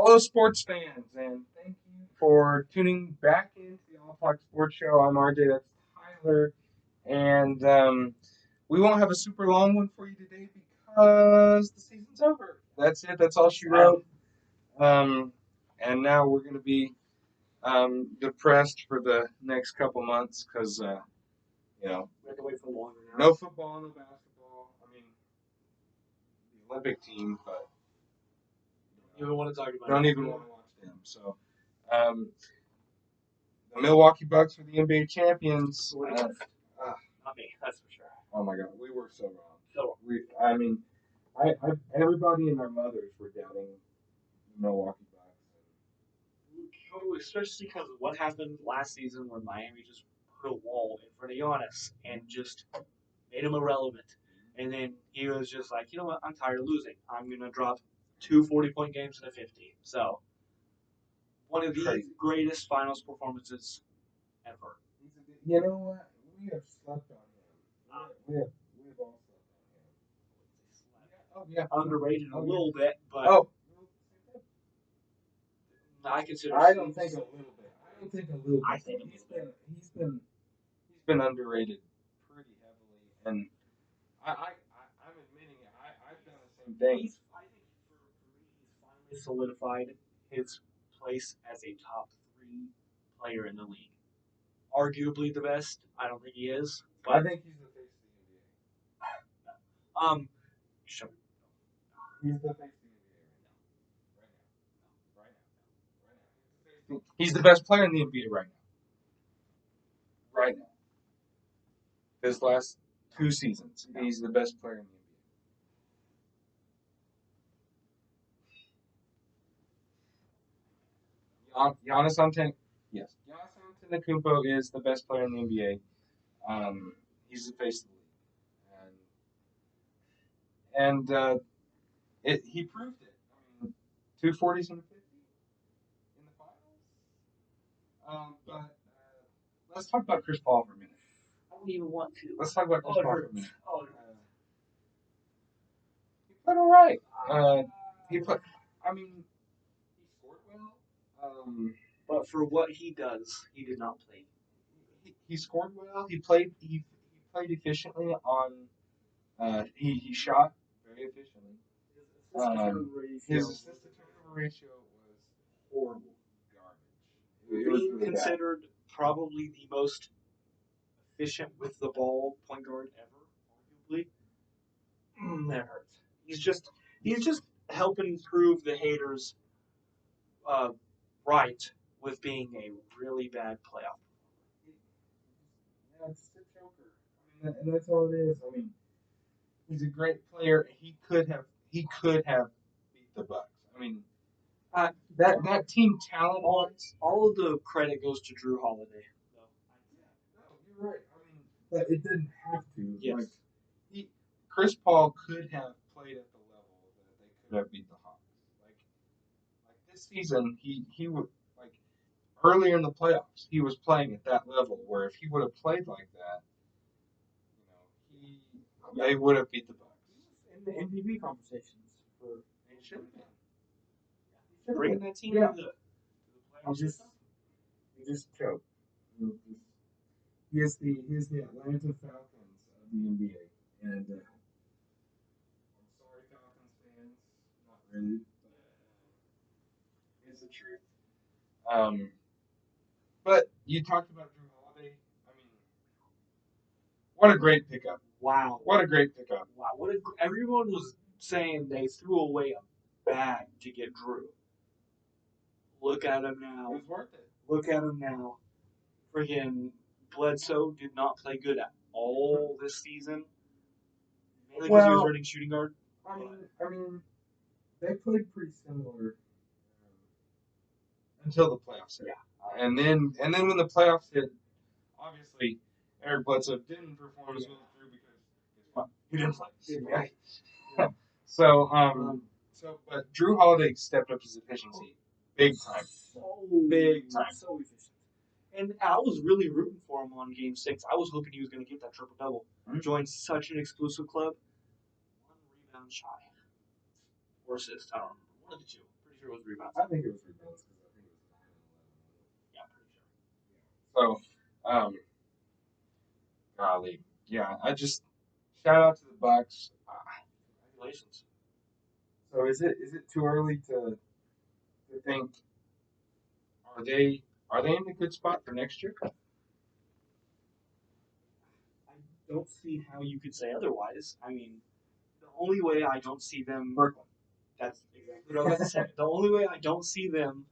Hello, sports fans, and thank you for tuning back into the All Talk Sports Show. I'm RJ, that's Tyler, and we won't have a super long one for you today because the season's over. That's it. That's all she wrote. Um, and now we're going to be depressed for the next couple months because We have to wait for longer now. no football, no basketball. I mean, the Olympic team, but You don't want to talk about don't it. even want to watch them. So. The Milwaukee Bucks were the NBA champions. Not me, that's for sure. Oh my God, we were so wrong. So, Everybody and their mothers were doubting the Milwaukee Bucks. especially because of what happened last season when Miami just put a wall in front of Giannis and just made him irrelevant. And then he was just like, you know what, I'm tired of losing. I'm going to drop two 40-point games and a 50. So, one of the Crazy. greatest finals performances ever. You know what? We have slept on him. We have all slept on him. Yeah. Underrated a little bit, but I consider. I don't think a little bit. I think he's been underrated pretty heavily, and I'm admitting it. I've done the same thing. I think for me, he's finally solidified his place as a top 3 player in the league. Arguably the best. I don't think he is, but I think he's the face of the NBA. Sure. He's the face of the NBA right now. He's the best player in the NBA right now. Right now. His last 2 seasons, he's the best player in the NBA. Giannis Antetokounmpo is the best player in the NBA. He's the face of the league, and he proved it. I mean, 240s and a 50 in the finals. But let's talk about Chris Paul for a minute. I don't even want to. Let's talk about Chris Paul for a minute. Oh, he played all right. He scored well. But for what he does, he did not play. He scored well. He played efficiently on. He shot very efficiently. His assist to turnover ratio was horrible garbage. It was Being really considered probably the most efficient with the ball point guard ever, arguably. That hurts. He's just helping prove the haters right with being a really bad playoff. Yeah, it's the choker. And that's all it is. I mean, he's a great player. He could have beat the Bucks. I mean, that team talent wise, all of the credit goes to Drew Holiday. No, you're right. I mean, but it didn't have to. Yes. Chris Paul could have played at the level that they could have beat the Hawks. Like this season, he would like earlier in the playoffs, he was playing at that level where if he would have played like that, they would have beat the Bucks. In the MVP conversations for It should have been. Bringing that team to the playoffs. He just choked. He is the Atlanta Falcons of the NBA, and I'm sorry, Falcons fans, not really, but it's the truth. But you talked about Drew Holiday. I mean, what a great pickup! Wow, what a great pickup! Wow, everyone was saying they threw away a bag to get Drew. Look at him now. It was worth it. Look at him now. Friggin' Bledsoe did not play good at all this season. Mainly because he was running shooting guard. I mean, they played pretty similar until the playoffs hit. Yeah. And then when the playoffs hit, obviously Eric Bledsoe didn't perform as well through because he didn't play. Yeah. But Drew Holiday stepped up his efficiency big time. Big time. So efficient. And I was really rooting for him on Game 6. I was hoping he was going to get that triple-double. Joined such an exclusive club. 1 rebound shy. Or assist, I don't remember. One of the two. Pretty sure it was rebounds. I think it was rebounds because I think it was 9 and 11. Yeah, pretty sure. So, golly, yeah, I just shout out to the Bucks. Congratulations. So is it too early to think are they in a good spot for next year? I don't see how you could say otherwise. I mean, the only way I don't see them. Brooklyn. That's exactly what I was going to say. The only way I don't see them,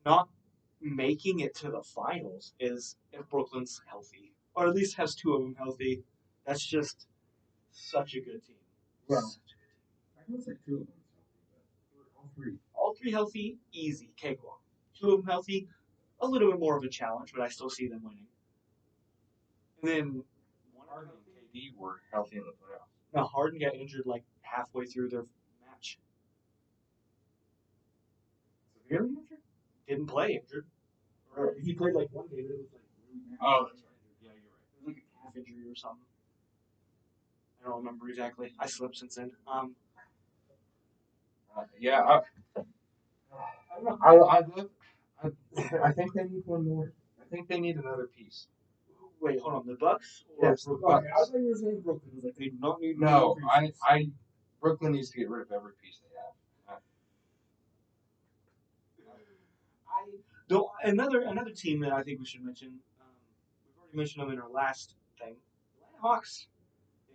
not making it to the finals is if Brooklyn's healthy, or at least has two of them healthy. That's just such a good team. Well, Such a good team. I can say 2 of them, but all 3. All 3 healthy, easy, cakewalk. 2 of them healthy, a little bit more of a challenge, but I still see them winning. And then Harden and KD were healthy in the playoffs. now Harden got injured like halfway through their match. Severely injured? Didn't play injured. Or he played like one game, but it was like really bad. Oh, that's right. Yeah, you're right. It was like a calf injury or something. I don't remember exactly. I slept since then. Yeah, I don't know. I think they need one more. I think they need another piece. Wait, hold on. The Bucks? Or Yes, the Okay, Bucks. I thought you were saying Brooklyn. I was like, they do not need No, more pieces. Brooklyn needs to get rid of every piece they have. Another team that I think we should mention. We've already mentioned them in our last thing. The Atlanta Hawks.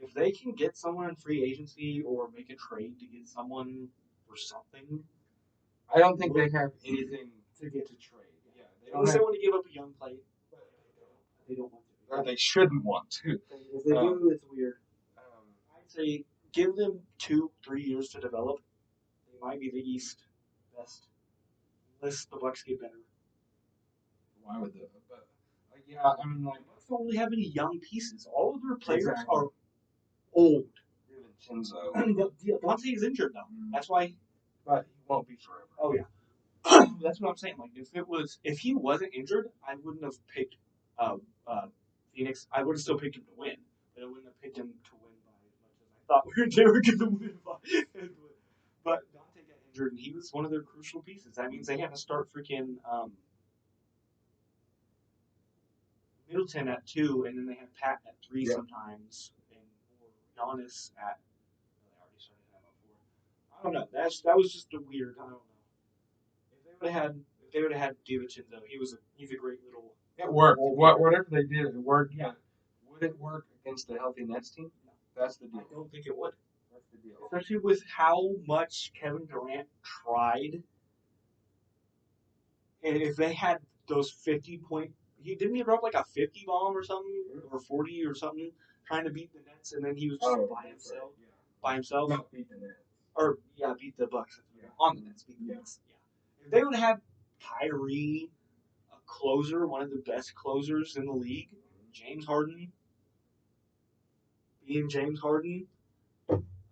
If they can get someone in free agency or make a trade to get someone for something, I don't think they have anything to get to trade. Yeah, they unless don't they have, want to give up a young player, they don't want to. or they shouldn't want to. If they do, it's weird. Um, I'd say give them 2-3 years to develop. They might be the East best, unless the Bucks get better. why would they? But yeah, I mean, like The Bucks don't really have any young pieces. All of their players Exactly. are old. Vincenzo, Dante is injured now. That's why. but he won't be forever. Oh yeah. That's what I'm saying. Like if he wasn't injured, I wouldn't have picked Phoenix. I would have still picked him to win, but I wouldn't have picked him to win by as much as I thought they were going to win by. But Dante got injured, and he was one of their crucial pieces. That means they had to start freaking Middleton at 2, and then they had Pat at 3 sometimes, and or Giannis at. They already started him at 4. I don't know. That was just a weird. I don't know. If they would have had DiVincenzo, he's a great little. It worked. Whatever they did, it worked. Yeah. Would it work against the healthy Nets team? No. That's the deal. I don't think it would. That's the deal. Especially with how much Kevin Durant tried. And if they had those 50-point, he drop like a 50 bomb or something, or 40 or something, trying to beat the Nets, and then he was just by himself. Right. Yeah. By himself. Not beat the Nets. Or beat the Bucks. Yeah. On the Nets, beat the Bucks. Yeah. If they would have had Kyrie, a closer, one of the best closers in the league, James Harden, being James Harden,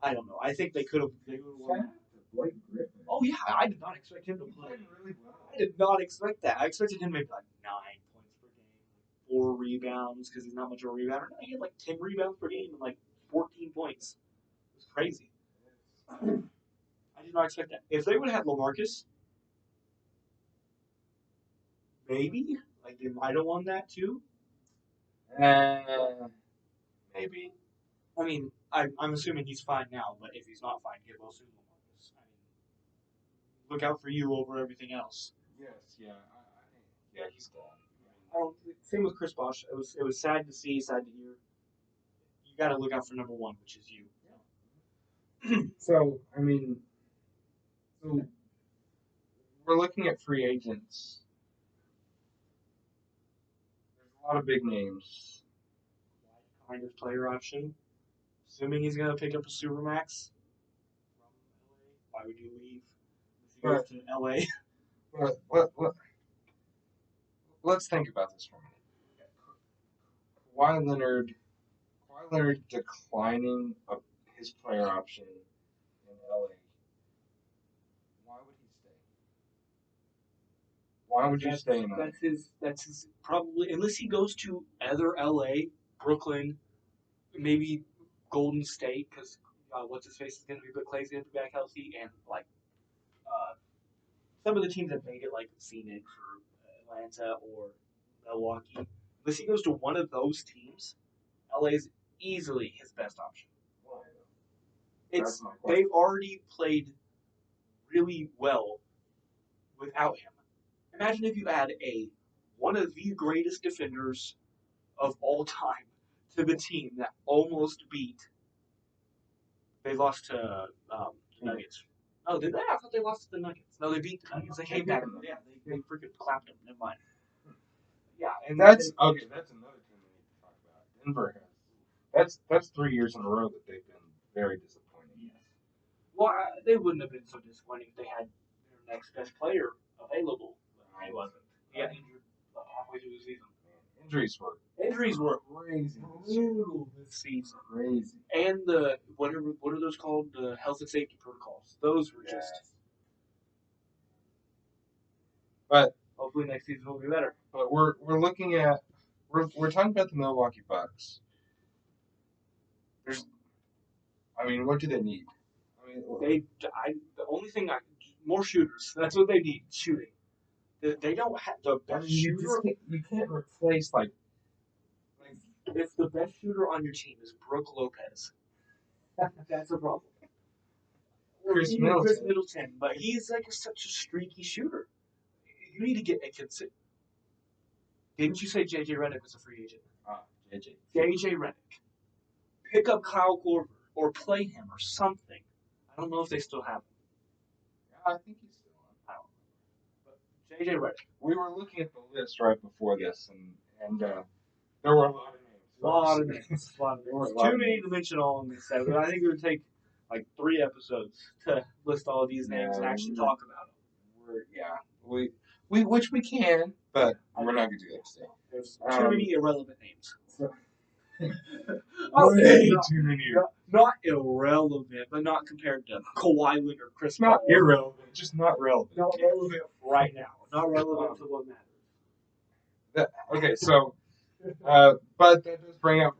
I don't know. I think they could have. Won. Blake Griffin. Oh yeah, I did not expect him to play really well. I did not expect that. I expected him to make like 9 points per game, 4 rebounds because he's not much of a rebounder. No, he had like 10 rebounds per game and like 14 points. It was crazy. I did not expect that. If they would have had LaMarcus, maybe like they might have won that too. Maybe. I mean, I'm assuming he's fine now, but if he's not fine, get well soon, LaMarcus. I mean, look out for you over everything else. Yes, yeah. Yeah, he's gone. Same with Chris Bosh. It was sad to see, sad to hear. You got to look out for number 1, which is you. Yeah. So, I mean, we're looking at free agents. There's a lot of big names. What kind of player option? Assuming he's going to pick up a Supermax from LA, why would you leave if he goes to LA? Let's think about this for a minute. Kawhi Leonard declining his player option in LA. Why would he stay? Why would you stay in LA? That's his probably, unless he goes to either LA, Brooklyn, maybe Golden State, because what's his face is going to be, but Clay's going to be back healthy, and like some of the teams that made it, like Phoenix or Atlanta or Milwaukee, unless he goes to one of those teams, LA is easily his best option. That's my question. They've already played really well without him. Imagine if you add one of the greatest defenders of all time to the team that almost beat. They lost to the Nuggets. Oh, did they? I thought they lost to the Nuggets. No, they beat the Nuggets. They came back. Yeah, they freaking clapped them. Never mind. Yeah, and That's okay. That's another team we need to talk about. Denver has. That's 3 years in a row that they've been very disappointing. Yes. Well, they wouldn't have been so disappointing if they had their next best player available. He wasn't. He got injured halfway through the season. Injuries were crazy. Brutal this season. Crazy. And what are those called? The health and safety protocols. Those were just. But hopefully next season will be better. But we're looking at we're talking about the Milwaukee Bucks. What do they need? The only thing more shooters. That's what they need. Shooting. They don't have the best shooter. You can't replace if the best shooter on your team is Brooke Lopez, that's a problem. Chris Middleton, but he's like such a streaky shooter. You need to get a consistent. Didn't you say JJ Redick was a free agent? JJ Redick. Pick up Kyle Korver or play him or something. I don't know if they still have him. I think he's still on. I don't know. But JJ Redick. We were looking at the list right before this, and there were a lot of names. A lot of names. Too many to mention all in this episode. I think it would take like 3 episodes to list all of these names and actually talk about them. Which we can, but we're not going to do that today. There's too many irrelevant names. Way too many. Not irrelevant, but not compared to Kawhi Leonard or Chris Paul. Not irrelevant, just not relevant. Not relevant right now. Not relevant to what matters. Okay, so, but that does bring up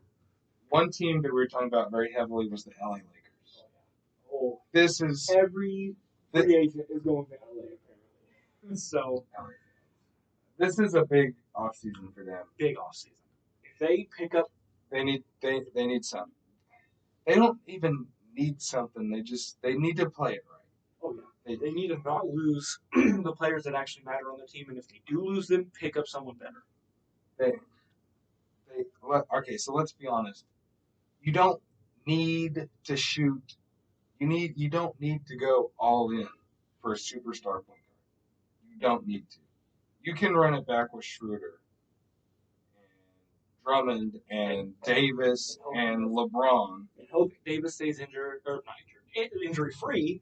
one team that we were talking about very heavily was the LA Lakers. Oh, this is every free agent is going to LA apparently. So this is a big offseason for them. Big offseason. If they pick up, they need something. They don't even need something. They need to play it right. Oh yeah. They need to not lose the players that actually matter on the team, and if they do lose them, pick up someone better. Okay, so let's be honest. You don't need to shoot. You don't need to go all in for a superstar point guard. You don't need to. You can run it back with Schroeder, and Drummond, and Davis, and LeBron. And hope Davis stays injured or not injured, injury free.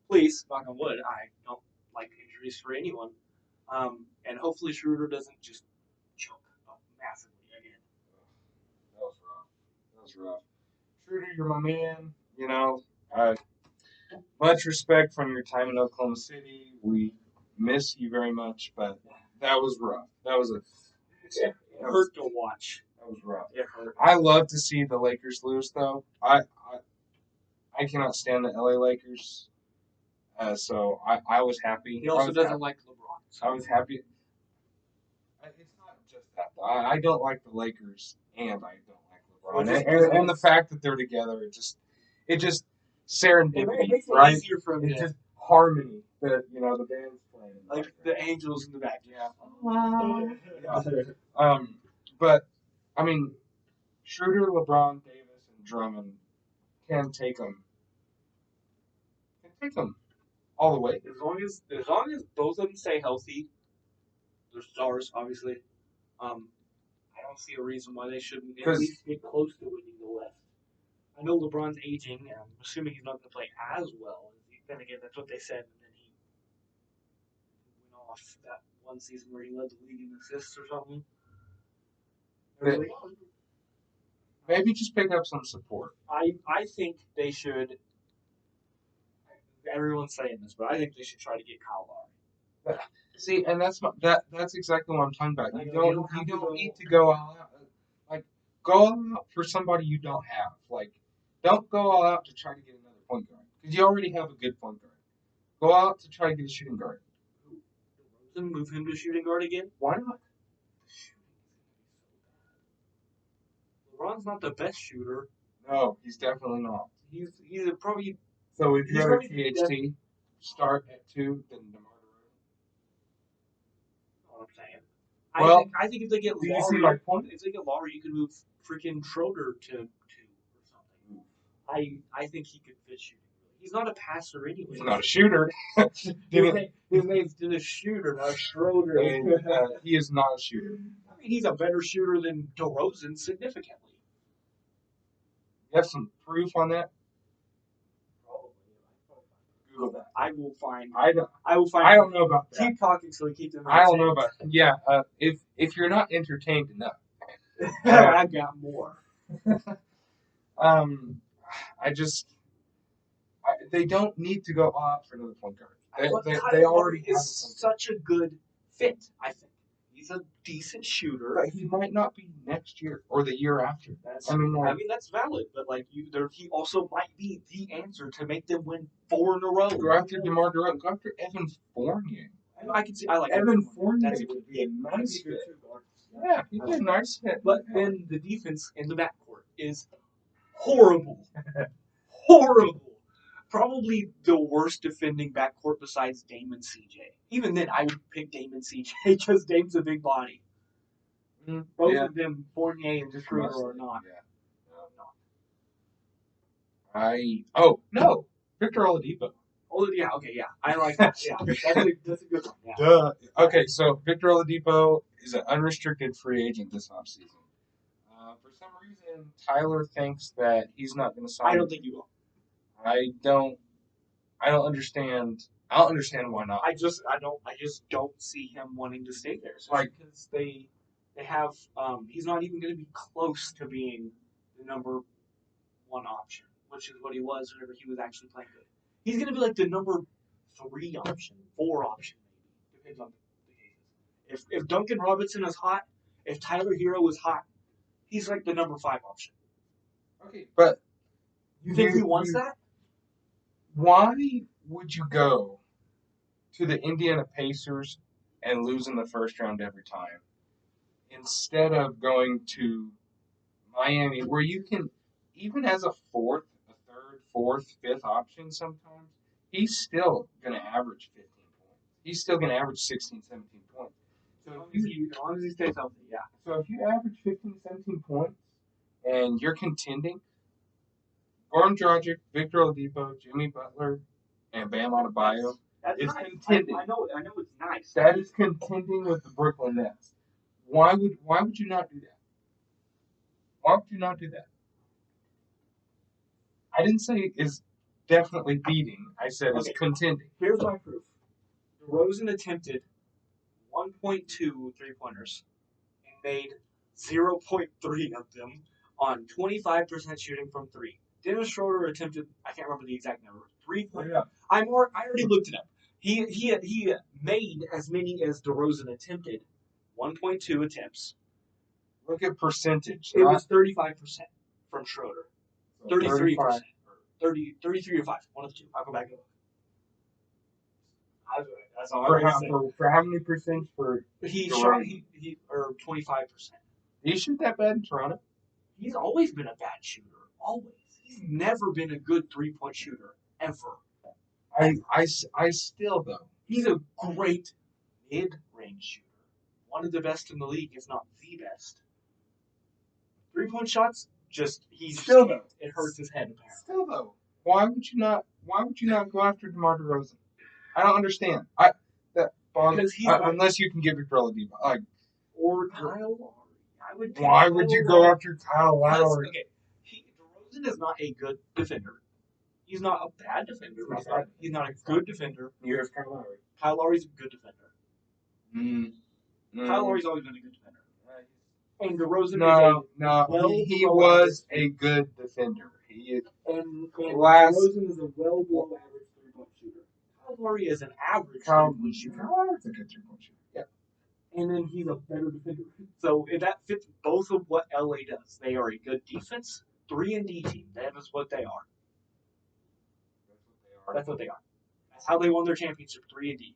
Please, knock on wood. I don't like injuries for anyone. And hopefully Schroeder doesn't just choke up massively again. That was rough. Schroeder, you're my man. Much respect from your time in Oklahoma City. We miss you very much, but that was rough. It hurt to watch. That was rough. It hurt. I love to see the Lakers lose, though. I cannot stand the LA Lakers. So I was happy. He also doesn't like LeBron. So. I was happy. It's not just that. I don't like the Lakers, and I don't like LeBron. And the fact that they're together, it just serendipity, it makes it right? Easier for it's just harmony that the band's playing. Like the angels in the back. Yeah. But I mean, Schroeder, LeBron, Davis, and Drummond can take them. All the way. As long as both of them stay healthy, they're stars, obviously. I don't see a reason why they shouldn't at least get close to winning the West. I know LeBron's aging, and I'm assuming he's not going to play as well. Then again, that's what they said, and then he went off that one season where he led the league in assists or something. Maybe just pick up some support. I think they should. Everyone's saying this, but I think they should try to get Kyle Lowry. See, and that's exactly what I'm talking about. You don't need to go all out. Like, go all out for somebody you don't have. Like, Don't go all out to try to get another point guard because you already have a good point guard. Go out to try to get a shooting guard. DeRozan, move him to shooting guard again. Why not? LeBron's not the best shooter. No, he's definitely not. He's probably. So would you He's rather probably THT start at 2 than DeMar DeRozan? What I'm saying. Well, I think if they get do you Lowry, see my point? if they get Lowry, you could move freaking Schroeder to 2 or something. I think he could fit shooting. He's not a passer anyway. He's not a shooter. His name's Dennis Shooter, not Schroeder. And, he is not a shooter. I mean, he's a better shooter than DeRozan significantly. You have some proof on that? Google that. I will find. I don't. I will find. I don't know about that. Keep talking so we keep them. I don't know about. Yeah. If you're not entertained enough, I got more. They don't need to go all out for another point guard. But They Kyle already Lowry have a is point guard. such a good fit. I think he's a decent shooter. But he might not be next year or the year after. I mean, that's valid. But he also might be the answer to make them win 4 in a row. go after DeMar DeRozan. Go after Evan Fournier. I can see. I like Evan Fournier That's would be a nice fit. guard. Yeah, he'd be a nice fit. But then the defense in the backcourt is horrible. Horrible. Probably the worst defending backcourt besides Dame and CJ. Even then, I would pick Dame and CJ because Dame's a big body. Both of them, Fournier and Schroeder, are not. No, Victor Oladipo. Oh yeah, okay, yeah, I like that. Yeah, that's a good one. Yeah. Duh. Okay, so Victor Oladipo is an unrestricted free agent this offseason. For some reason, Tyler thinks that he's not going to sign. I don't think you will. I don't understand. I don't understand why not. I just don't see him wanting to stay there. So because they have he's not even going to be close to being the number 1 option, which is what he was whenever he was actually playing good. He's going to be like the number 3 option, 4 option maybe, depends on the cases. If Duncan Robinson is hot, if Tyler Hero is hot, he's like the number 5 option. Okay, but you think he wants that? Why would you go to the Indiana Pacers and lose in the first round every time instead of going to Miami, where you can, even as a 4th, a 3rd, 4th, 5th option sometimes, he's still going to average 15 points. He's still going to average 16, 17 points. So As long as he stays healthy, yeah. So if you average 15, 17 points and you're contending, Goran Dragic, Victor Oladipo, Jimmy Butler, and Bam Adebayo is contending. I know it's nice. That is contending with the Brooklyn Nets. Why would you not do that? Why would you not do that? I didn't say it's definitely beating. I said it's contending. Here's my proof. DeRozan attempted 1.2 3-pointers and made 0.3 of them on 25% shooting from 3. Dennis Schroeder attempted, I can't remember the exact number, 3 points. Yeah. I already looked it up. He made as many as DeRozan attempted, 1.2 attempts. Look at percentage. It was 35% from Schroeder. 33%. 33 or 5. One of the two. I'll go back and look. That's all I'm saying. For how many percent for he shot 25%. Did he shoot that bad in Toronto? He's always been a bad shooter. Always. He's never been a good 3-point shooter. Ever. I still, though. He's a great mid-range shooter. One of the best in the league, if not the best. 3-point shots, he's still though. It hurts his head apparently. Still though. Why would you not go after DeMar DeRozan? I don't understand. Unless you can give Victor Oladipo. Or Kyle Lowry. Why would you go after Kyle Lowry? Okay. DeRozan is not a good defender. He's not a bad defender. He's not a good defender. Neither is Kyle Lowry. Kyle Lowry's a good defender. Kyle Lowry's always been a good defender. And DeRozan he was a good defender. DeRozan is a well below average 3-point shooter. Kyle Lowry is an average 3-point shooter. Kyle Lowry's a good 3-point shooter. Yeah. And then he's a better defender. So that fits both of what LA does. They are a good defense. 3-D team. That is what they are. That's what they are. That's how they won their championship. 3-D.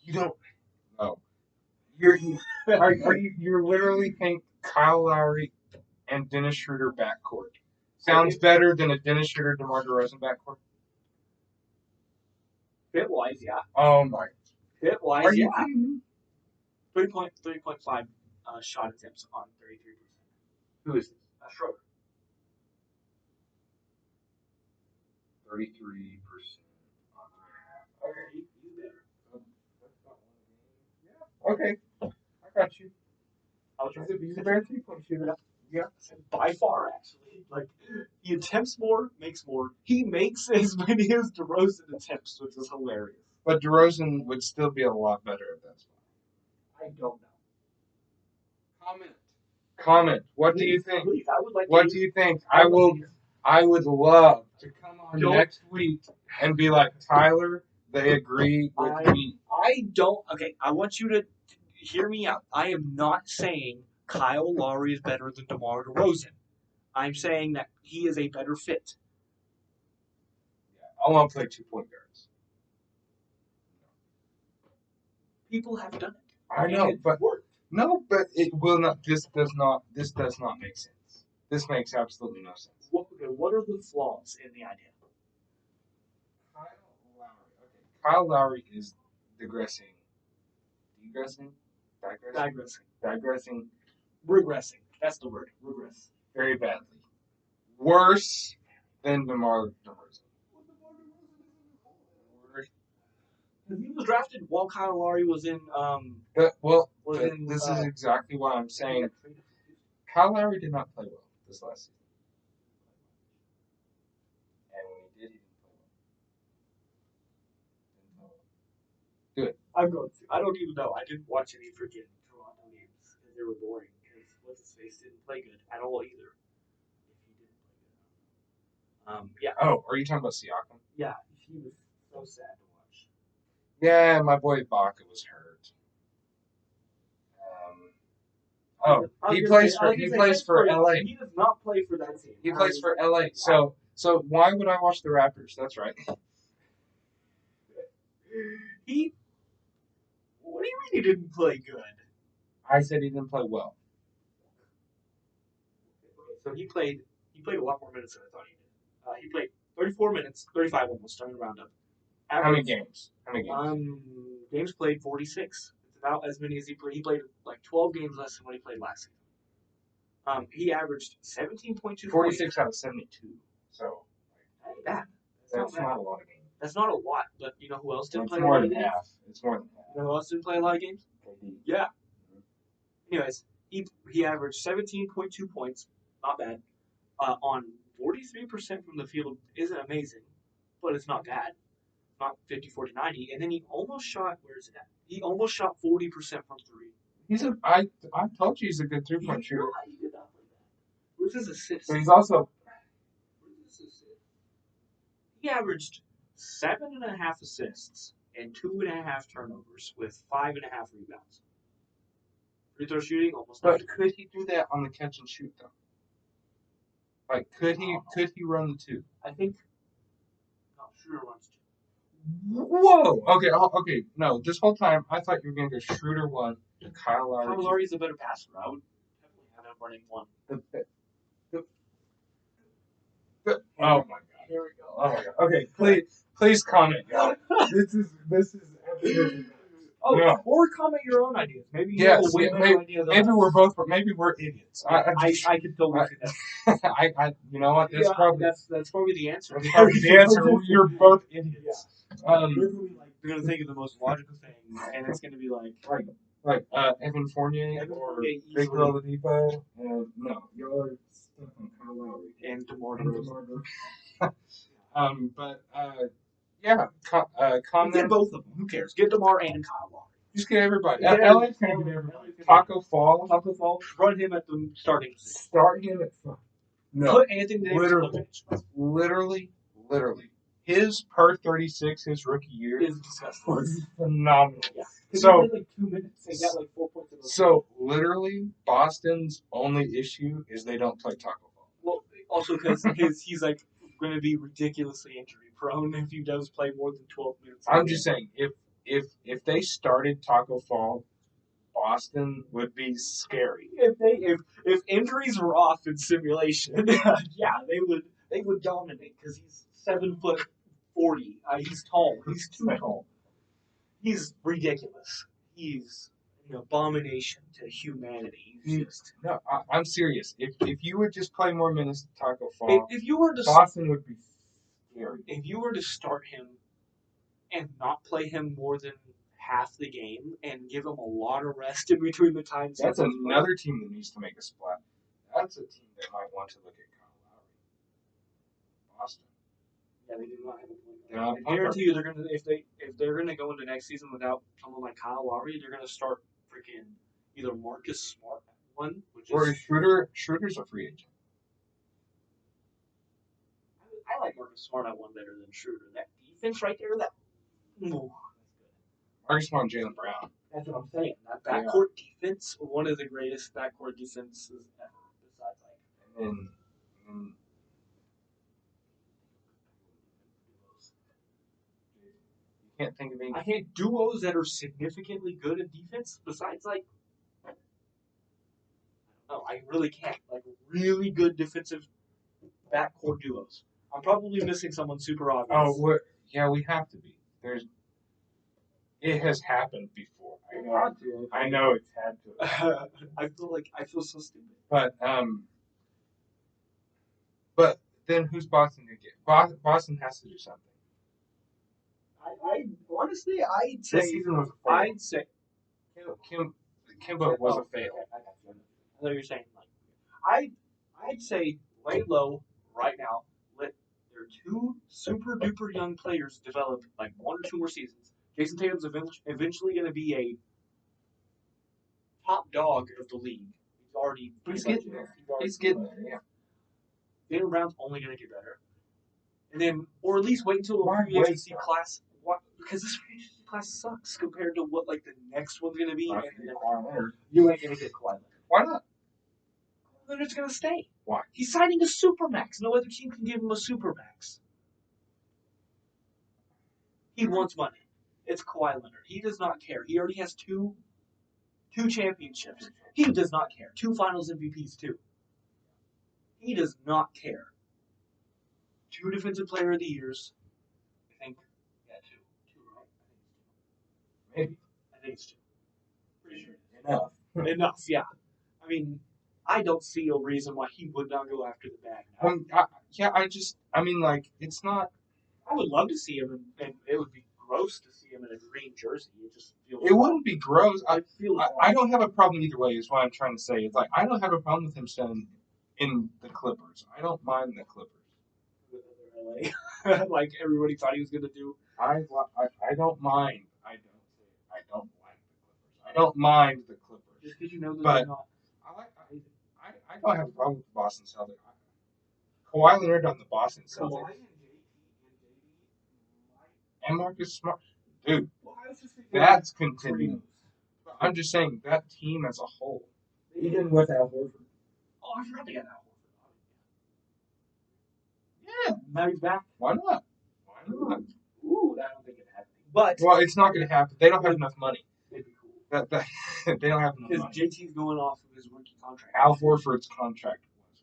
You don't. No. You're literally think Kyle Lowry and Dennis Schroeder backcourt sounds better than a Dennis Schroeder DeMar DeRozan backcourt? Fit wise, yeah. Oh my. Fit wise, Are you yeah. kidding me? 3.5 shot attempts on 33%. Who is this? Schroeder. 33%. Okay, he's better. Okay, I got you. He's a better 3-point shooter. Yeah, by far, actually. Like, he attempts more, makes more. He makes as many as DeRozan attempts, which is hilarious. But DeRozan would still be a lot better if that's I don't know. Comment. What do you think? Please, I would like What do you think? I would love to come on next week and be like, Tyler, they agree with me. Okay, I want you to hear me out. I am not saying Kyle Lowry is better than DeMar DeRozan. I'm saying that he is a better fit. I want to play 2-point guards. People have done it. I know, but but it will not. This does not make sense. This makes absolutely no sense. What are the flaws in the idea? Kyle Lowry is digressing, regressing. That's the word. Regress. Very badly. Worse than DeMar DeRozan. He was drafted while Kyle Lowry was in. This is exactly what I'm saying. Kyle Lowry did not play well this last season. And when he did, he didn't play well. Good. I'm going to. I don't even know. I didn't watch any freaking Toronto games because they were boring. Because what's his face didn't play good at all either. If he didn't play good. Yeah. Oh, are you talking about Siakam? Yeah, he was so sad to watch. Yeah, my boy Ibaka was hurt. He plays for LA. He does not play for that team. He plays for LA. So why would I watch the Raptors? That's right. What do you mean he didn't play good? I said he didn't play well. So he played a lot more minutes than I thought he did. He played 34 minutes, 35 almost, starting the roundup. How many games? Games played 46. It's about as many as he played. He played like 12 games less than what he played last season. He averaged 17.2 46 out of 72. So that's not a lot of games. That's not a lot, but you know who else didn't play a more lot than of games? half. It's more than half. You know who else didn't play a lot of games? Yeah. Anyways, he averaged 17.2 points. Not bad. On 43% from the field isn't amazing, but it's not bad. Not 50, 40, 90. And then he almost shot, where is it at? He almost shot 40% from three. I told you he's a good 3-point shooter. He did not play that. Where's his assist? But he's also. Where's his assist? He averaged 7.5 assists and 2.5 turnovers with 5.5 rebounds. Free throw shooting almost. But could he do that on the catch and shoot though? Like could he run the 2? I think. No, Schroeder runs 2. Whoa! Okay. No, this whole time I thought you were gonna go Schroeder 1 to Kyle Lowry. Kyle Lowry's a better passer. I would definitely have him running 1. Oh my god! Here we go. Oh my god! Okay, please comment, guys. This is absolutely. Oh, no. Or comment your own ideas. Maybe you yes, have a way better idea than maybe us. we're both, maybe we're idiots. I can totally see that. You know what? That's probably the answer. That's probably the answer. You're both idiots. Yeah. You're gonna think of the most logical thing, and it's gonna be like Evan Fournier or Victor Oladipo. No, you're stuck on Kyle Lowry and DeMar DeRozan. Yeah, comment. Get both of them. Who cares? Get DeMar and Kyle Lowry. Just get everybody. LA's gonna get everybody. Taco Fall. Run him at the starting. Start him at front. No. Put Anthony Davis. Literally. His per 36, his rookie year is disgusting. was phenomenal. Yeah. So he played like 2 minutes and got like 4 points the most. So literally, Boston's only issue is they don't play Taco Fall. Well, also because he's like going to be ridiculously injury prone if he does play more than 12 minutes. I'm just saying, if they started Taco Fall, Boston would be scary. If injuries were off in simulation, yeah, they would dominate because he's 7'40". He's tall. He's too tall. He's ridiculous. He's an abomination to humanity. He's just No, I'm serious. If you would just play more minutes to Taco Fall, if you were to Boston would be scary. if you were to start him and not play him more than half the game and give him a lot of rest in between the times. That's another team that needs to make a splat. That's a team that might want to look at Kyle Lowry. Boston. Yeah, they do not have a point Yeah, guard. I guarantee you, they're gonna if they're gonna go into next season without someone like Kyle Lowry, they're gonna start freaking either Marcus Smart at one, which Or is Schroeder. Schroeder's a free agent. I like Marcus Smart at one better than Schroeder. That defense right there, that ooh, Marcus Smart and Jaylen Brown. that's what I'm saying. That backcourt defense, one of the greatest backcourt defenses ever. Besides, like, And you can't think of any. I hate duos that are significantly good at defense. Besides, like, no, I really can't. Like, really good defensive backcourt duos. I'm probably missing someone super obvious. Oh, yeah, we have to be. It has happened before. I know it's had to. I feel so stupid. But then who's Boston gonna get? Boston has to do something. I honestly, I'd This say season was a fail. I'd say Kimba was a fail. I thought you were saying like I'd say lay low right now. Let their two super duper young players develop like 1 or 2 more seasons. Jason Tatum's eventually going to be a top dog of the league. He's getting there. He's getting there. Yeah. Jaylen Brown's only going to get better, and then or at least wait until a free agency class. Because this free agency class sucks compared to what like the next one's going to be. You ain't going to get Kawhi Leonard. Why not? Leonard's going to stay. Why? He's signing a supermax. No other team can give him a supermax. He wants money. It's Kawhi Leonard. He does not care. He already has two championships. He does not care. 2 Finals MVPs too. He does not care. 2 Defensive Player of the Years. I think. Yeah, 2. 2, right? Maybe. I think it's 2. Pretty sure. Enough. Yeah. I mean, I don't see a reason why he would not go after the bag. It's not. I would love to see him, and it would be gross to see him in a green jersey. It just feels. It wouldn't be gross. I I don't have a problem either way. Is what I'm trying to say. It's like I don't have a problem with him staying in the Clippers. I don't mind the Clippers. LA. Like everybody thought he was going to do. I don't mind. I don't like the Clippers. I don't mind the Clippers. Just because you know that But they're not. I don't have a problem with the Boston Celtics. Kawhi Leonard on the Boston Celtics. Kawhi And Marcus Smart. Dude, well, I was just thinking that's continuing. I'm just saying that team as a whole. Even with Al Horford. Oh, I forgot they got Al Horford. Yeah. Now he's back. Why not? Why not? Ooh, I don't think it happened. But Well, it's not going to happen. They don't have enough money. it'd be cool. They don't have enough Because money. JT's going off of his rookie contract. Al Horford's contract was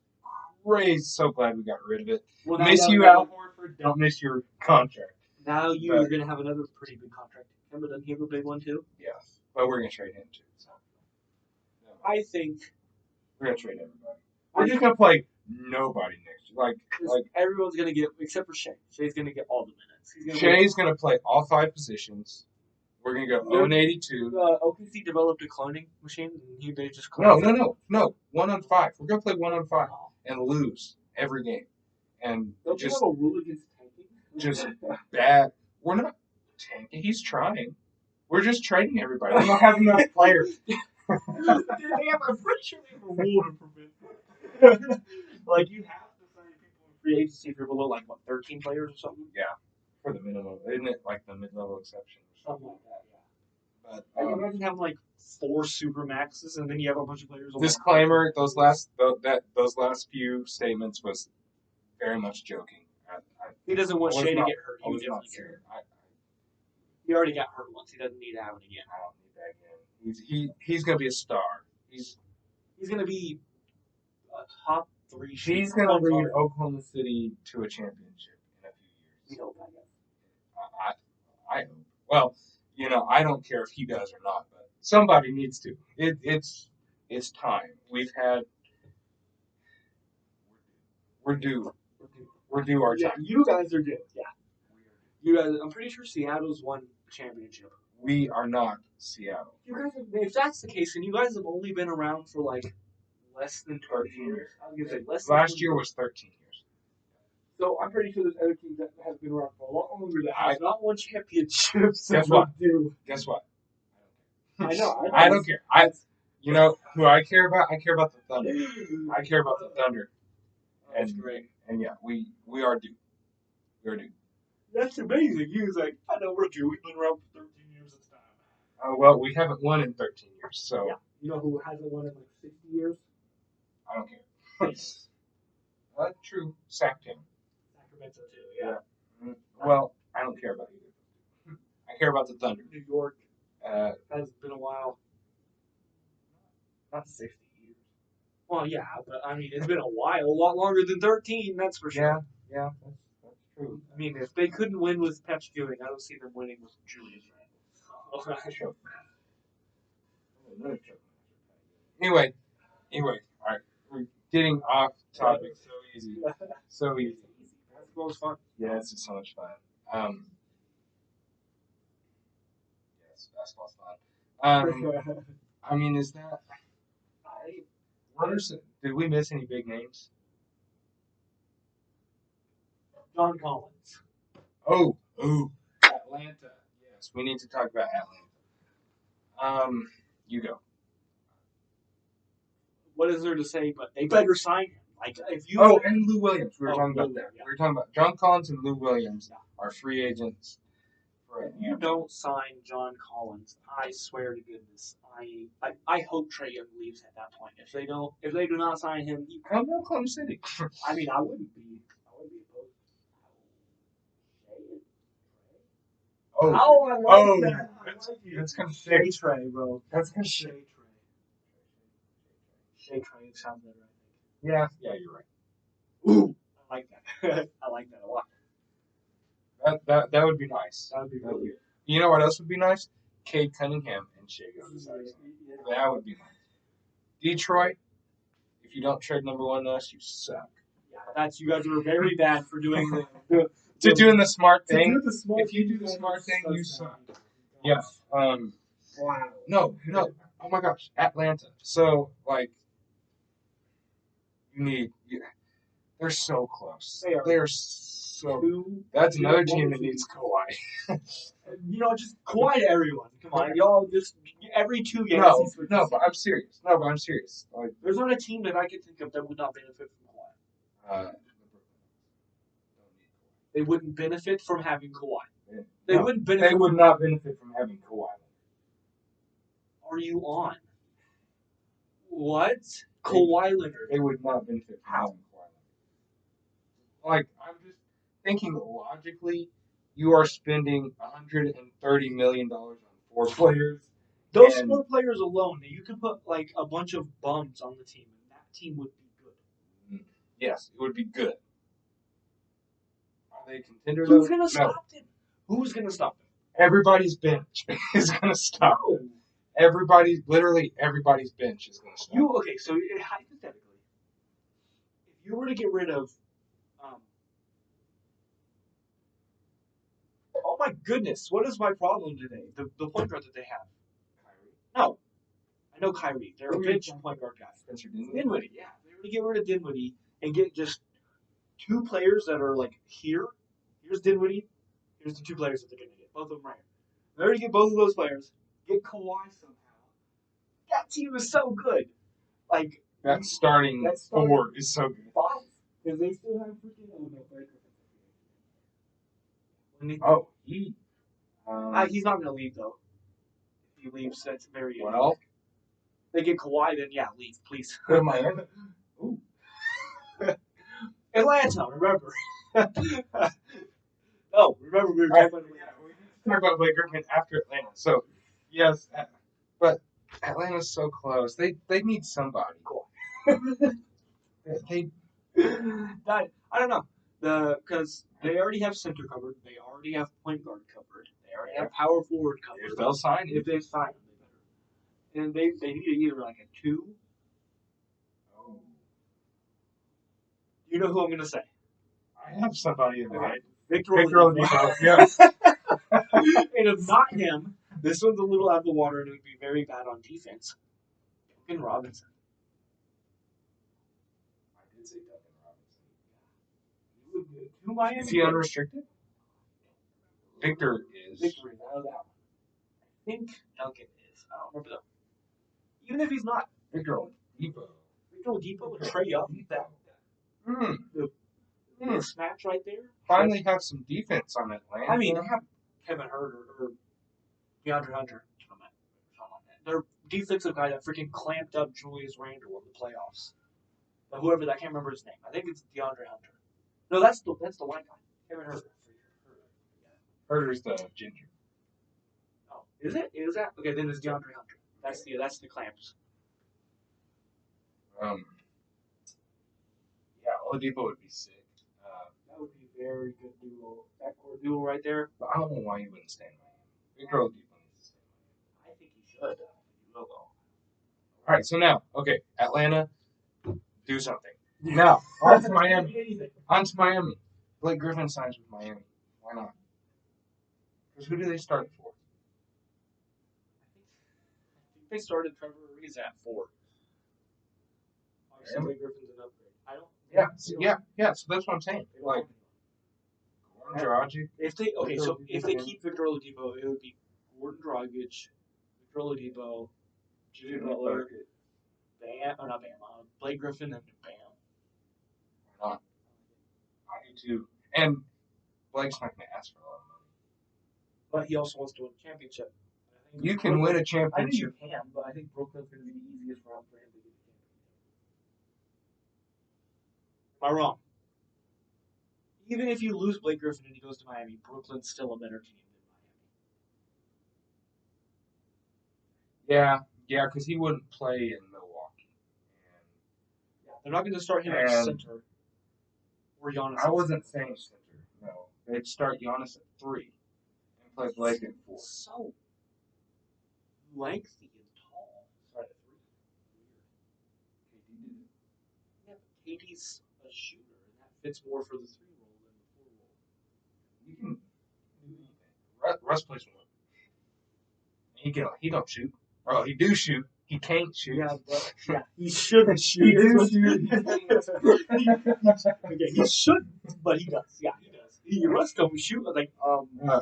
crazy. So glad we got rid of it. Well, now Miss you, got- Al Horford. Don't miss your contract. Now you're going to have another pretty big contract. Kemba doesn't he have a big one too? Yeah, but we're going to trade him too. So. I think We're going to trade everybody. We're just going to play nobody next year. Like everyone's going to get, except for Shea. Shea's going to get all the minutes. He's gonna Shea's going to play all 5 positions. We're going to go 0-82. OKC developed a cloning machine, and they just cloned No. 1 on 5. We're going to play 1 on 5 and lose every game. And Don't you just have a rule against tanking? just bad. We're not tanking. He's trying. We're just trading everybody. We don't have enough players. I'm pretty sure they have a rule to prevent like, you have to sign people in free agency if you're below, like, what, 13 players or something? For the minimum. Isn't it like the mid-level exception? Something like that, Like, imagine having like 4 super maxes, and then you have a bunch of players. On Disclaimer: those last few statements was very much joking. He doesn't want I was Shea to not- get hurt. I He was would not definitely get serious. hurt. He already got hurt once. He doesn't need to have it again. I don't need that again. He's gonna be a star. He's gonna be a top 3. He's gonna lead Oklahoma City to a championship in a few years. We hope, I guess. I hope. Well, I don't care if he does or not, but somebody needs to. It's time. We're due our Yeah, time. you guys are good. Yeah, you guys. I'm pretty sure Seattle's won the championship. We are not Seattle. You guys, if that's the case, then you guys have only been around for like less than 13 years. I was gonna say less. Last year was 13 years. So I'm pretty sure there's other teams that have been around for a lot longer that have not won championships. Guess what? Guess what? I know. I don't care. Who I care about? I care about the Thunder. I care about the Thunder. That's great. And yeah, we are due. We're due. That's amazing. He was like, I know we're due. We've been around for 13 years this time. Well, we haven't won in 13 years, so Yeah. You know who hasn't won in like 60 years? I don't care. True. Sacramento. Sacramento too. Yeah. Well, I don't care about either. I care about the Thunder. New York has been a while. Not 60 years. Well, yeah, but I mean, it's been a while, a lot longer than 13. That's for sure. Yeah, that's true. I mean, if they couldn't win with Pep Ewing, I don't see them winning with Julius Randle. Anyway, all right, we're getting off topic so easy. Basketball was fun. Yeah, it's just so much fun. Yes, basketball's fun. I mean, is that? Did we miss any big names? John Collins. Oh, Atlanta. Yes, we need to talk about Atlanta. You go. What is there to say? But they better sign him. Like if you. Oh, and Lou Williams. We were talking about that. Yeah. We were talking about John Collins and Lou Williams are free agents. If you don't sign John Collins, I swear to goodness, I hope Trae Young leaves at that point. If they do not sign him, come to Oklahoma City. I mean, I wouldn't be opposed. I like that. That's kind of sick. Trae, bro. That's kind of sick. Shea Trae sounds better, Yeah, you're right. Ooh, I like that. I like that a lot. That would be nice. That would be really good. You know what else would be nice? Cade Cunningham and Shea Gilgeous-Alexander. That would be nice. Detroit, if you don't trade number 1 to us, you suck. Yeah, you guys were very bad for doing doing the smart thing. If you do the smart thing, you suck. Yeah. Wow. No. Oh my gosh, Atlanta. So they're so close. They're so. That's another team that needs Kawhi. Just Kawhi to everyone. Come on, y'all. Just every 2 games. No, but I'm serious. There's not a team that I can think of that would not benefit from Kawhi. They wouldn't benefit from having Kawhi. They wouldn't benefit. They would not benefit from having Kawhi. Are you on? What? Kawhi Leonard. They would not benefit from having Kawhi Leonard. I'm just thinking logically, you are spending $130 million on 4 players. Those 4 players alone, you could put a bunch of bums on the team, and that team would be good. Yes, it would be good. Are they contenders? Who's going to stop them? Who's going to stop them? Everybody's bench is going to stop them. Literally everybody's bench is going to stop. Okay, so hypothetically, if you were to get rid of, oh my goodness, what is my problem today? The point guard that they have. Kyrie? No, I know Kyrie. They're a bench point guard guy. Spencer Dinwiddie, yeah. They were to get rid of Dinwiddie and get just 2 players that are here. Here's Dinwiddie. Here's the 2 players that they're going to get. Both of them right here. They're going to get both of those players. Get Kawhi somehow. That team is so good. That starting 4 is so good. 5. Because they still have freaking he's not going to leave though. he leaves, that's very. Well, They get Kawhi, then yeah, leave, please. go to Miami. Ooh. Atlanta, remember? Oh, remember we were Right. talking about Yeah, we need to talk about Blake Griffin after Atlanta. So, yes, but Atlanta's so close. They need somebody. Cool. They I don't know. Because they already have center covered, they already have point guard covered, they already have power forward covered. if they'll sign If they sign them, they better. And they need either like a 2. Oh. You know who I'm gonna say? I have somebody in the head. Victor Oladipo. Yeah. And if not him, this one's a little out of the water and it would be very bad on defense. Duncan Robinson. I did say Duncan Robinson. To Miami. Is he unrestricted? Victor is. Victor is out of that one. I think Duncan is. I don't remember though. Even if he's not, Victor Oladipo. Victor Oladipo would trade up that. The snatch right there. Finally have some defense on Atlanta. I mean, they have Kevin Herter or DeAndre Hunter. Their defensive guy that freaking clamped up Julius Randle in the playoffs. But whoever that, I can't remember his name. I think it's DeAndre Hunter. No, that's the white guy. Kevin Herter. Herter's the ginger. Oh, is it? Is that? Okay, then it's DeAndre Hunter. That's the clamps. Yeah, Oladipo would be sick. That would be a very good duo. Backcourt duo right there. But I don't know why he wouldn't stay in Miami. Victor Oladipo needs to stay in Miami. I think he should. He will though. All right, so now, okay, Atlanta, do something. Now, on to Miami. On to Miami. Blake Griffin signs with Miami. Why not? Because who do they start for? I think they started Trevor Ariza at 4. Obviously, Blake Griffin's an upgrade. I don't. Yeah. So that's what I'm saying. Like, Goran Dragic. If they keep Victor Oladipo, it would be Goran Dragic, Victor Oladipo, Jimmy Butler, Blake Griffin, and Bam. Why not? I do too. And Blake's not going to ask for a lot of money. But he also wants to win a championship. You can win a I think you championship. can, but I think Brooklyn's going to be the easiest route for him to get a championship. Am I wrong? Even if you lose Blake Griffin and he goes to Miami, Brooklyn's still a better team than Miami. Yeah, because he wouldn't play in Milwaukee. They're not going to start him at center or Giannis. I wasn't saying center. No, they'd start Giannis at 3 and play Blake at 4. So lengthy and tall. Start at 3. KD did it. Yeah, but KD's a shooter, and that fits more for the 3 role than the 4 role. You can do anything. Russ plays one. He don't shoot. Oh, he do shoot. He can't shoot. Yeah, he shouldn't shoot. He do shoot. Okay, he shouldn't, but he does. Yeah, he does. Russ don't shoot. Like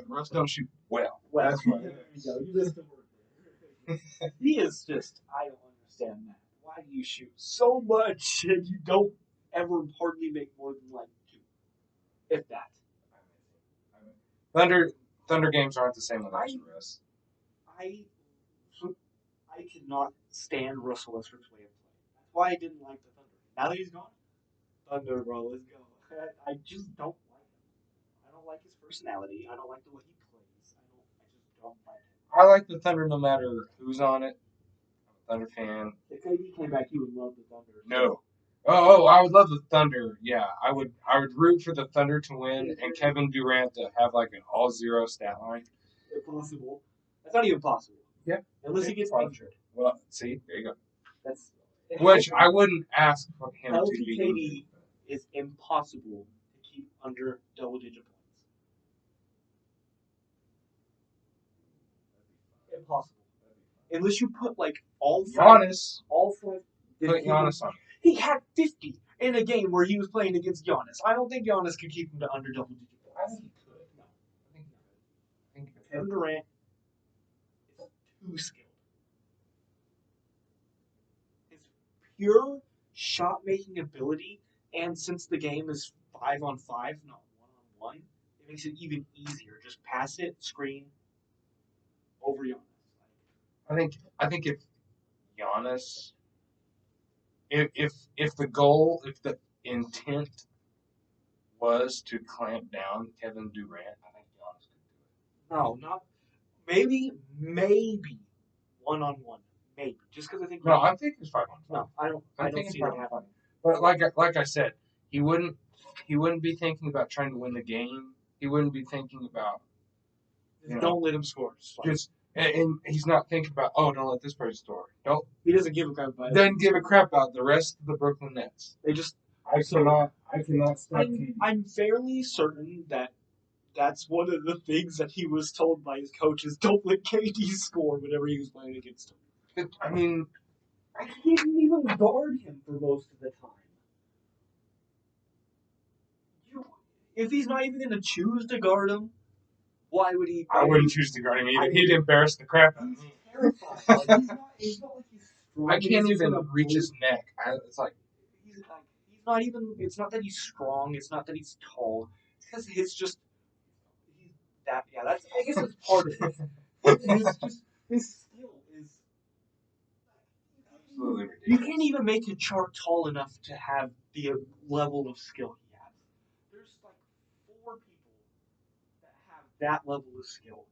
Russ don't shoot well. Well, That's right. You missed the word there. He is just. I don't understand that. Why do you shoot so much and you don't ever hardly make more than like 2, if that? Thunder games aren't the same without Russ. I cannot stand Russell Westbrook's way of playing. That's why I didn't like the Thunder. Now that he's gone, Thunder, bro, let's go. I just don't like him. I don't like his personality. I don't like the way he plays. I just don't like him. I like the Thunder no matter who's on it. I'm a Thunder fan. If KD came back, he would love the Thunder. No. Oh, I would love the Thunder. Yeah, I would root for the Thunder to win and Kevin Durant to have like an all-0 stat line. If possible. That's not even possible. Yeah. Unless he gets injured. Well, see, there you go. That's Which I wouldn't ask for him to healthy be. KD is impossible to keep under double-digit points. Impossible. Unless you put like all 5. Giannis. All 5. Put Giannis on. He had 50 in a game where he was playing against Giannis. I don't think Giannis could keep him to under double-digit points. I think he could. No. I think he could. Kevin Durant is too skilled. His pure shot-making ability, and since the game is 5-on-5, not 1-on-1, it makes it even easier. Just pass it, screen, over Giannis. I think if Giannis, if the goal, if the intent was to clamp down Kevin Durant, I think Giannis could do it. No, not maybe 1-on-1, maybe just because I think No, I'm thinking it's 5-on-5. no, I don't. I'm I don't thinking see that 5-on-5. happening. But like I said, he wouldn't be thinking about trying to win the game. He wouldn't be thinking about Don't let him score. and he's not thinking about don't let this person score. Don't He doesn't give a crap about it. doesn't give a crap about the rest of the Brooklyn Nets. They just. I cannot stop. I'm fairly certain that that's one of the things that he was told by his coaches. Don't let KD score whenever he was playing against him. I mean, He didn't even guard him for most of the time. If he's not even going to choose to guard him, why would he? I wouldn't choose to guard him either. He'd embarrass the crap out of me. Terrified. He's not like he's strong. I can't even reach his neck. It's like he's not even. It's not that he's strong. It's not that he's tall. It's because he's just. He's that. Yeah, that's. I guess that's part of it. His skill is. absolutely ridiculous. You can't even make a chart tall enough to have the level of skill he has. There's like 4 people that have that level of skill.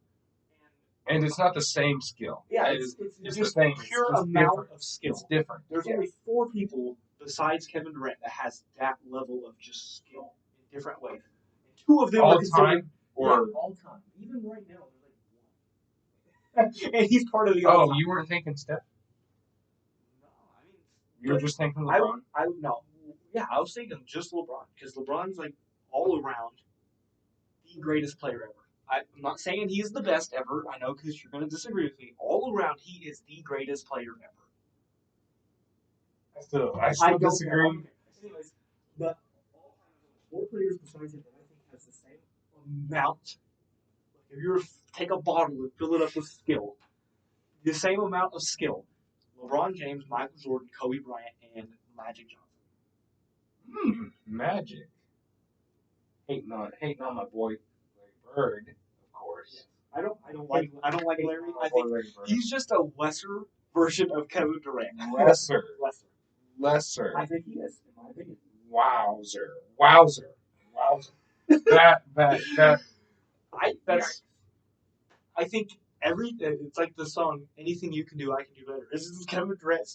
And it's not the same skill. Yeah, it's just the same. pure It's amount different. of skill. It's different. There's only 4 people besides Kevin Durant that has that level of just skill in different ways. And 2 of them All are considered time or all time. Even right now, there's like 1. And he's part of the oh, you weren't thinking Steph? No, I mean, You were just thinking LeBron? I was thinking just LeBron because LeBron's like all around the greatest player ever. I'm not saying he's the best ever. I know because you're going to disagree with me. All around, he is the greatest player ever. I still disagree. Anyways, but all 4 players besides him that I think has the same amount. If you were to take a bottle and fill it up with skill, the same amount of skill. LeBron James, Michael Jordan, Kobe Bryant, and Magic Johnson. Magic. Hating on my boy Larry Bird, of course. I don't like Larry. I think he's just a lesser version of Kevin Durant. Lesser. I think he is, in my opinion. Wowzer. that. I think it's like the song "Anything You Can Do, I Can Do Better." This is Kevin Durant.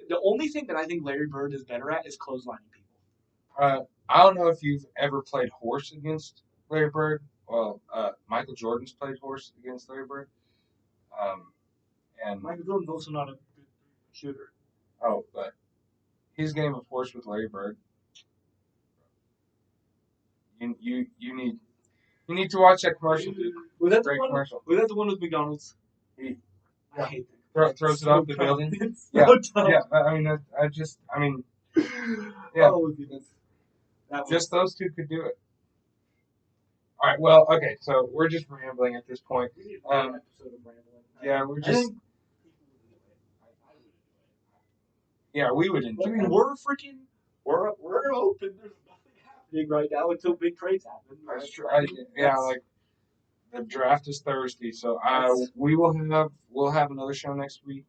The only thing that I think Larry Bird is better at is clotheslining people. I don't know if you've ever played horse against Larry Bird. Well, Michael Jordan's played horse against Larry Bird. And Michael Jordan's also not a good shooter. Oh, but his game of horse with Larry Bird. You need to watch that commercial, dude. Was that the one with McDonald's? I hate that. Throws it off the building. Yeah. I mean, yeah. Oh, goodness. Just those 2 could do it. All right. Well, okay. So we're just rambling at this point. Yeah, we're just. Yeah, we would enjoy. I mean, we're open. There's nothing happening right now until big trades happen. That's true. Like the draft is Thursday, so we'll have another show next week.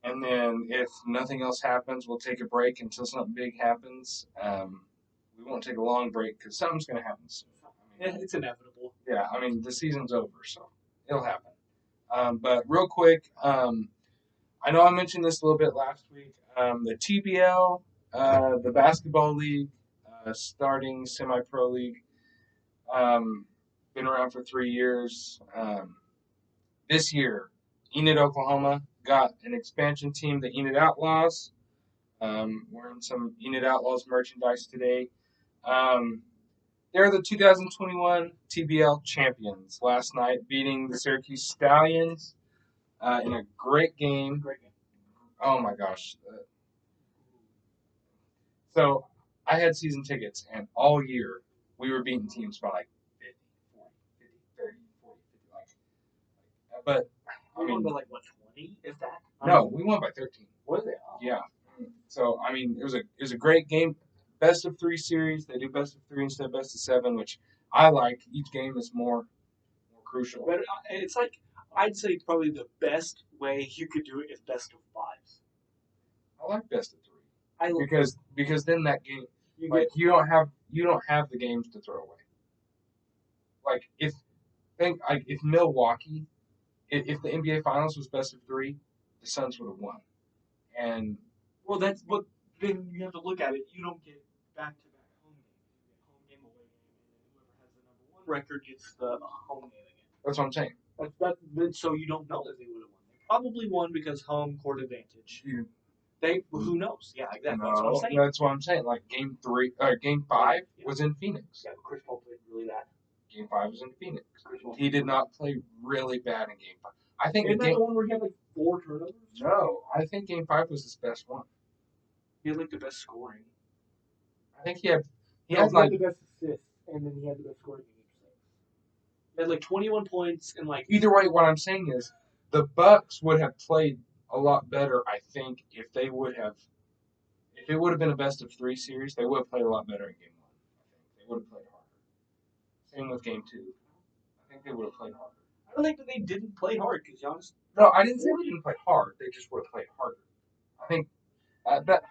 And then if nothing else happens, we'll take a break until something big happens. We won't take a long break because something's going to happen soon. It's inevitable. Yeah, I mean, the season's over, so it'll happen. But real quick, I know I mentioned this a little bit last week. The TBL, the basketball league, starting semi-pro league, been around for 3 years. This year, Enid, Oklahoma got an expansion team, the Enid Outlaws. Wearing some Enid Outlaws merchandise today. They're the 2021 TBL champions last night, beating the Syracuse Stallions in a great game. Oh my gosh. So I had season tickets, and all year we were beating teams by like 50, 40, 50, 30, 40, 50. But I mean, like what, 20? If that? No, we won by 13. Was it? Oh. Yeah. So I mean, it was a great game. Best of 3 series. They do best of 3 instead of best of 7, which I like. Each game is more crucial. But it's like I'd say probably the best way you could do it is best of fives. I like best of 3 I because then that game, you like get you don't have the games to throw away. Like if Milwaukee, if the NBA Finals was best of 3, the Suns would have won. And well, that's but then you have to look at it. You don't get back-to-back home games. You get home game, away game, and then whoever has the number one record gets the home game again. that's what I'm saying. So you don't know that they would have won. They probably won because home court advantage. Who knows? Yeah, exactly. That's what I'm saying. That's what I'm saying. Like game 5 was in Phoenix. Yeah, Chris Paul played really bad. Game 5 was in Phoenix. He did not play really bad in game 5. I think Isn't that the one where he had like 4 turnovers? No, I think game 5 was his best one. He had like the best scoring. I think he had He had had the best assists, and then he had the best scoring in each thing. He had like 21 points and like. Either way, what I'm saying is the Bucks would have played a lot better. I think if it would have been a best of 3 series, they would have played a lot better in game 1. I think they would have played harder. Same with game 2. I think they would have played harder. I don't think that they didn't play hard because Giannis. No, I didn't say they didn't play hard. They just would have played harder. I think that's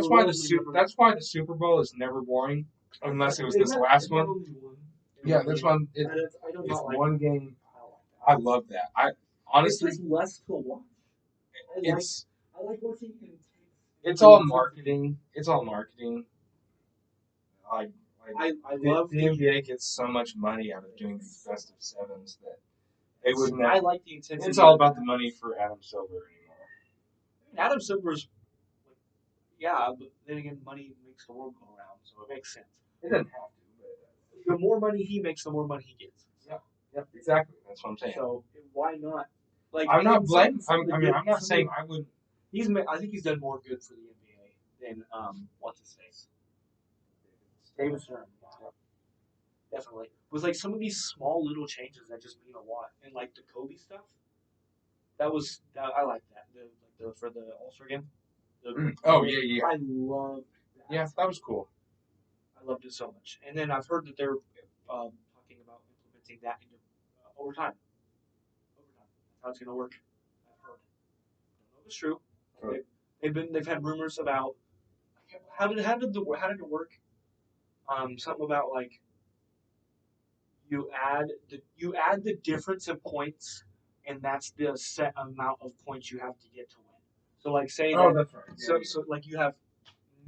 why the Super Bowl is never boring unless it was this last one. Yeah, this one it's one game. I love that. I honestly, it's just less to watch. I like watching. It's all marketing. It's all marketing. I love the NBA gets so much money out of doing these best of sevens that they wouldn't. I like the intensity. It's all about the money for Adam Silver anymore. Adam Silver's, yeah, but then again, money makes the world go around, so it makes sense. It doesn't have to. But the more money he makes, the more money he gets. Yeah, exactly. That's what I'm saying. So why not? Like I'm not blaming. I'm not saying I would. I think he's done more good for the NBA than what's his face. David Stern. Yeah. Definitely. With like some of these small little changes that just mean a lot, and like the Kobe stuff. I like that. For the All-Star game. Yeah. I loved that. Yeah, that was cool. I loved it so much. And then I've heard that they're talking about implementing that into overtime. That's how it's going to work. I've heard. I don't know if it's true. Right. They've had rumors about how did it work? Something about like you add the difference in points, and that's the set amount of points you have to get to win. So like say that's right. So like you have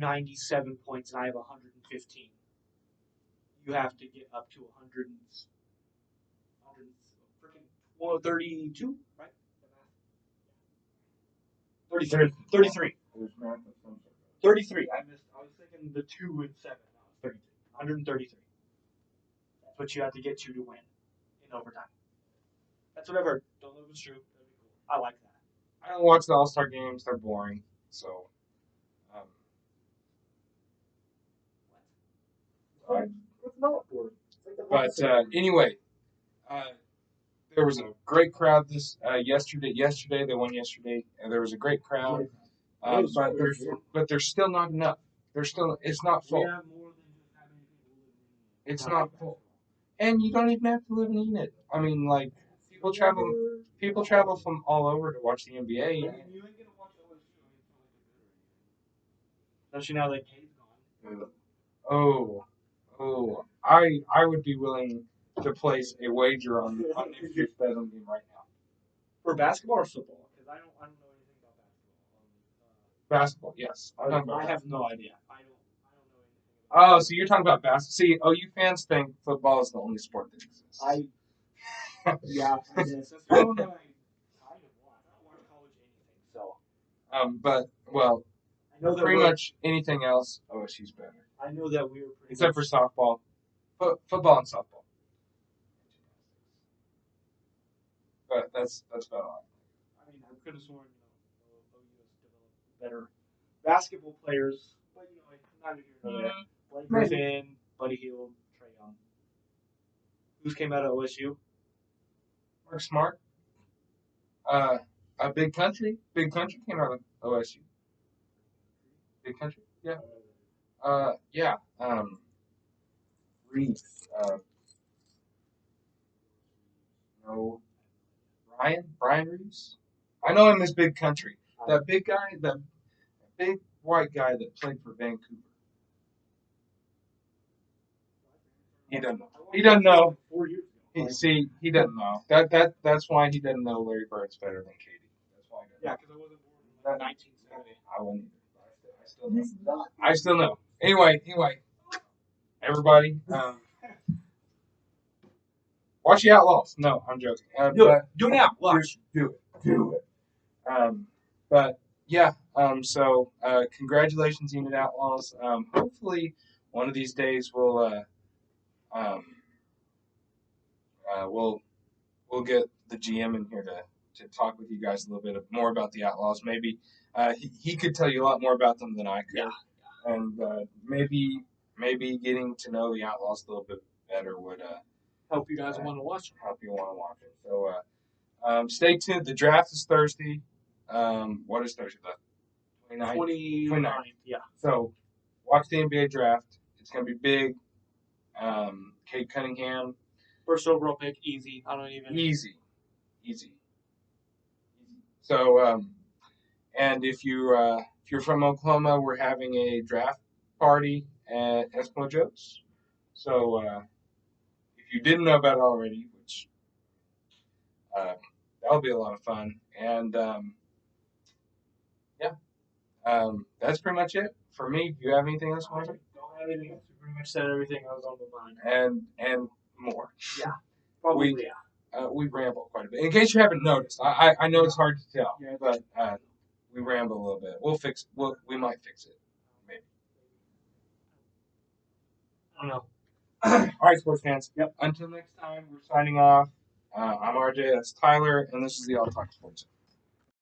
97 points and I have 115. You have to get up to 32, right? 33. 33. I was thinking the 2 and 7. No, it's 33. 133. That's what you have to get to win in overtime. That's what I've heard. Don't know if it's true. That'd be cool. I like that. I don't watch the All-Star games. They're boring. So. It's not boring. But anyway, there was a great crowd yesterday. Yesterday they won yesterday, and there was a great crowd. But there's still not enough. It's not full. It's not full, and you don't even have to live in Enid. I mean, like people travel from all over to watch the NBA. Especially now that Kate's gone. Oh, I would be willing to place a wager on next year's Bedlam game right now. For basketball or football? Because I don't know anything about basketball. Basketball, yes. I have no idea. I don't know anything. Oh, so you're talking about basketball? See, OU fans think football is the only sport that exists. Yeah, I guess. That's the one that I kind of watch. I don't watch college anything, so. But well, I know that pretty much anything else, OSU's better. I know that we were pretty except for softball, football and softball. But that's about all. I mean, I could have sworn, OU has developed better basketball players, but like neither here nor there. Blake Griffin, Buddy Hield, Trae Young. Who's came out of OSU? Mark Smart. A big country came out of OSU. Big country, yeah. Yeah. Reed. No, know Brian Reeves. I know him as Big Country. That big guy, that big white guy that played for Vancouver. He doesn't know. He doesn't know. 4 years ago. He doesn't know. That's why he doesn't know Larry Bird's better than Katie. That's why. Yeah, because I wasn't born in 1970. I wouldn't either. I still know. Anyway, everybody, watch the Outlaws. No, I'm joking. Do it now. Watch. Do it. But yeah. So congratulations, Unit Outlaws. Hopefully, one of these days we'll get the GM in here to talk with you guys a little bit more about the Outlaws. Maybe he could tell you a lot more about them than I could. Yeah. And maybe getting to know the Outlaws a little bit better would help you guys want to watch them. Help you want to watch it. So stay tuned. The draft is Thursday. What is Thursday? The 29th. Yeah. So watch the NBA draft. It's going to be big. Cade Cunningham. First overall pick, easy. I don't even. Easy. So, and if you're from Oklahoma, we're having a draft party at Eskimo Joe's. So, if you didn't know about it already, which that'll be a lot of fun. And that's pretty much it for me. Do you have anything else, Mark? Don't have anything else. We pretty much said everything that was on my mind. And more. Yeah. Probably, yeah. We ramble quite a bit. In case you haven't noticed, I know it's hard to tell, but we ramble a little bit. We might fix it, maybe. I don't know. All right, sports fans. Yep. Until next time, we're signing off. I'm RJ. That's Tyler, and this is the All Talk Sports.